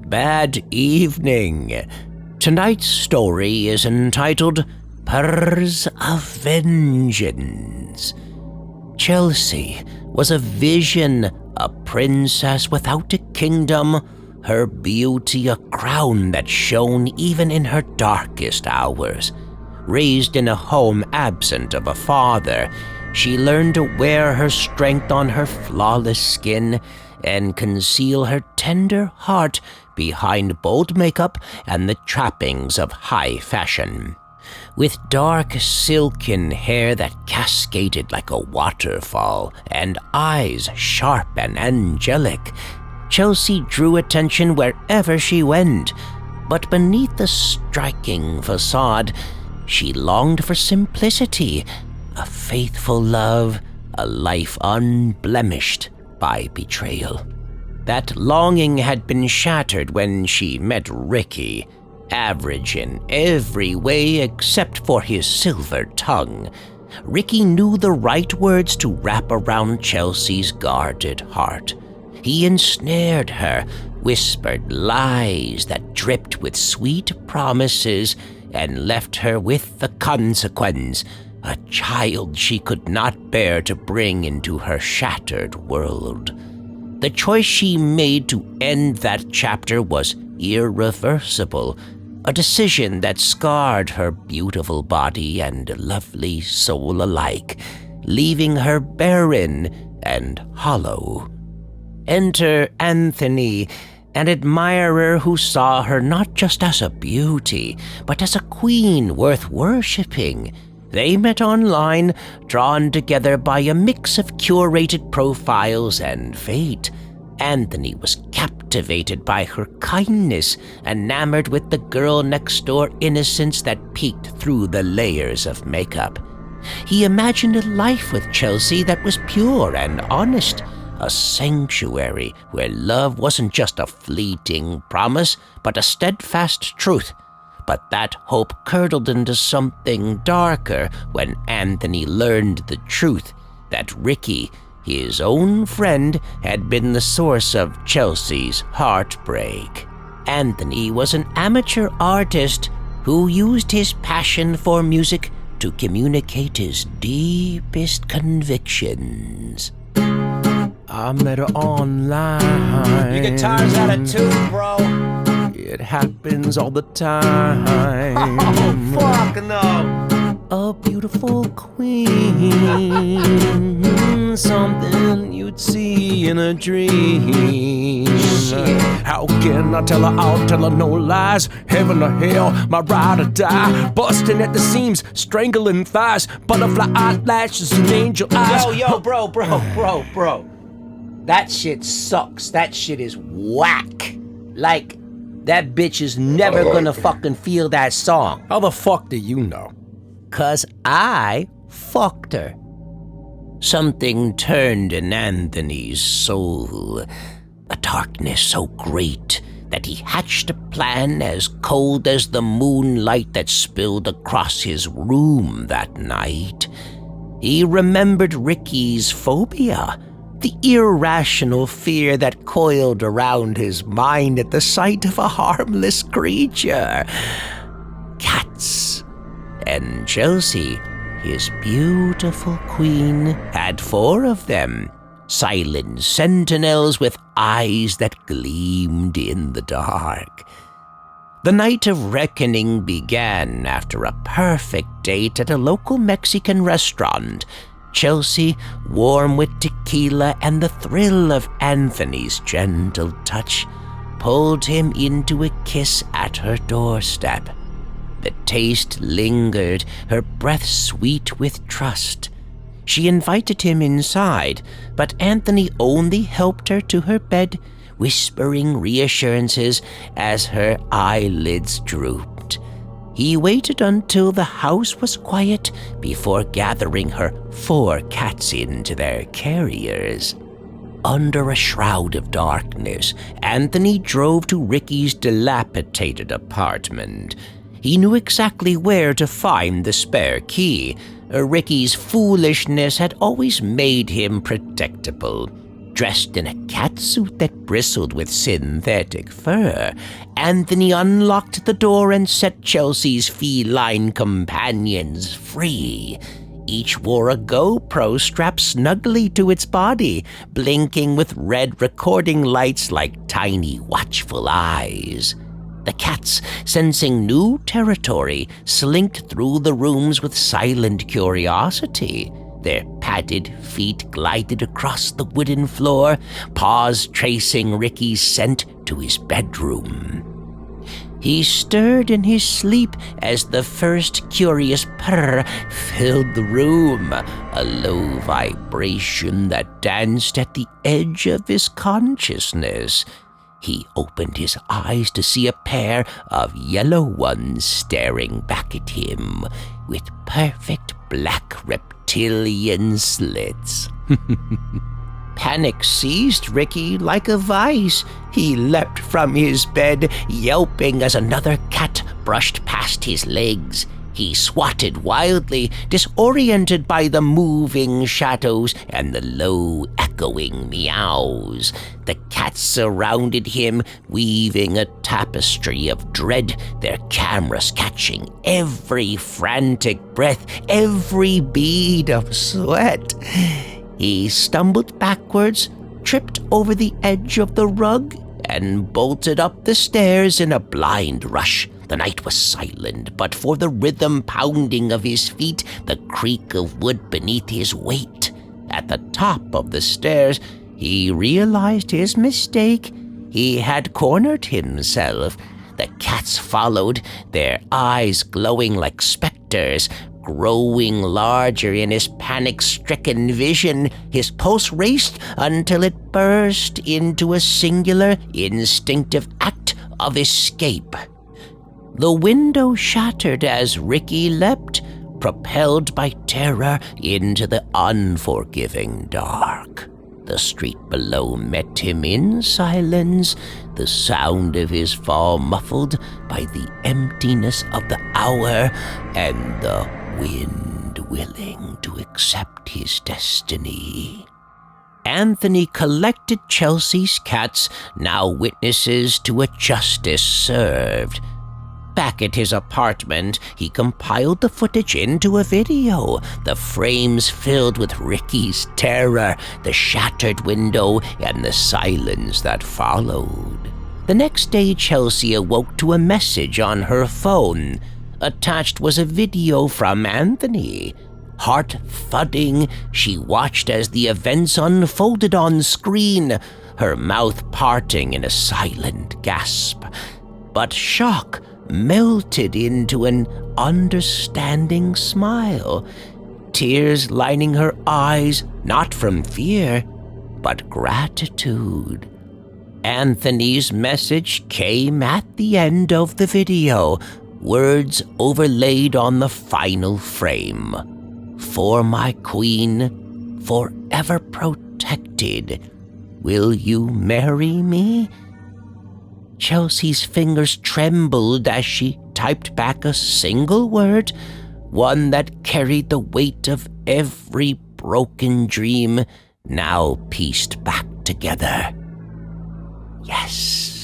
bad evening. Tonight's story is entitled Purrs of Vengeance. Chelsea was a vision, a princess without a kingdom, her beauty a crown that shone even in her darkest hours. Raised in a home absent of a father, she learned to wear her strength on her flawless skin and conceal her tender heart behind bold makeup and the trappings of high fashion. With dark silken hair that cascaded like a waterfall and eyes sharp and angelic, Chelsea drew attention wherever she went. But beneath the striking facade, she longed for simplicity, a faithful love, a life unblemished by betrayal. That longing had been shattered when she met Ricky, average in every way except for his silver tongue. Ricky knew the right words to wrap around Chelsea's guarded heart. He ensnared her, whispered lies that dripped with sweet promises, and left her with the consequence, a child she could not bear to bring into her shattered world. The choice she made to end that chapter was irreversible, a decision that scarred her beautiful body and lovely soul alike, leaving her barren and hollow. Enter Anthony, an admirer who saw her not just as a beauty, but as a queen worth worshipping. They met online, drawn together by a mix of curated profiles and fate. Anthony was captivated by her kindness, enamored with the girl next door innocence that peeked through the layers of makeup. He imagined a life with Chelsea that was pure and honest, a sanctuary where love wasn't just a fleeting promise, but a steadfast truth. But that hope curdled into something darker when Anthony learned the truth that Ricky, his own friend, had been the source of Chelsea's heartbreak. Anthony was an amateur artist who used his passion for music to communicate his deepest convictions. I met her online. Your guitar's out of tune, bro. It happens all the time. Oh, fuck no. A beautiful queen, something you'd see in a dream. Shit. How can I tell her? I'll tell her no lies. Heaven or hell, my ride or die. Busting at the seams, strangling thighs. Butterfly eyelashes and angel eyes. Yo, bro. That shit sucks. That shit is whack. Like, that bitch is never gonna fucking feel that song. How the fuck do you know? 'Cause I fucked her. Something turned in Anthony's soul. A darkness so great that he hatched a plan as cold as the moonlight that spilled across his room that night. He remembered Ricky's phobia, the irrational fear that coiled around his mind at the sight of a harmless creature. Cats. And Chelsea, his beautiful queen, had 4 of them, silent sentinels with eyes that gleamed in the dark. The night of reckoning began after a perfect date at a local Mexican restaurant. Chelsea, warm with tequila and the thrill of Anthony's gentle touch, pulled him into a kiss at her doorstep. The taste lingered, her breath sweet with trust. She invited him inside, but Anthony only helped her to her bed, whispering reassurances as her eyelids drooped. He waited until the house was quiet before gathering her 4 cats into their carriers. Under a shroud of darkness, Anthony drove to Ricky's dilapidated apartment. He knew exactly where to find the spare key. Ricky's foolishness had always made him predictable. Dressed in a catsuit that bristled with synthetic fur, Anthony unlocked the door and set Chelsea's feline companions free. Each wore a GoPro strapped snugly to its body, blinking with red recording lights like tiny watchful eyes. The cats, sensing new territory, slinked through the rooms with silent curiosity. Their padded feet glided across the wooden floor, paws tracing Ricky's scent to his bedroom. He stirred in his sleep as the first curious purr filled the room, a low vibration that danced at the edge of his consciousness. He opened his eyes to see a pair of yellow ones staring back at him with perfect black reptilian slits. Panic seized Ricky like a vice. He leapt from his bed, yelping as another cat brushed past his legs. He swatted wildly, disoriented by the moving shadows and the low, echoing meows. The cats surrounded him, weaving a tapestry of dread, their cameras catching every frantic breath, every bead of sweat. He stumbled backwards, tripped over the edge of the rug, and bolted up the stairs in a blind rush. The night was silent, but for the rhythm pounding of his feet, the creak of wood beneath his weight. At the top of the stairs, he realized his mistake. He had cornered himself. The cats followed, their eyes glowing like specters, growing larger in his panic-stricken vision. His pulse raced until it burst into a singular, instinctive act of escape. The window shattered as Ricky leapt, propelled by terror into the unforgiving dark. The street below met him in silence, the sound of his fall muffled by the emptiness of the hour and the wind willing to accept his destiny. Anthony collected Chelsea's cats, now witnesses to a justice served. Back at his apartment, he compiled the footage into a video, the frames filled with Ricky's terror, the shattered window, and the silence that followed. The next day, Chelsea awoke to a message on her phone. Attached was a video from Anthony. Heart thudding, she watched as the events unfolded on screen, her mouth parting in a silent gasp. But shock melted into an understanding smile, tears lining her eyes, not from fear, but gratitude. Anthony's message came at the end of the video, words overlaid on the final frame. For my queen, forever protected, will you marry me? Chelsea's fingers trembled as she typed back a single word, one that carried the weight of every broken dream now pieced back together. Yes.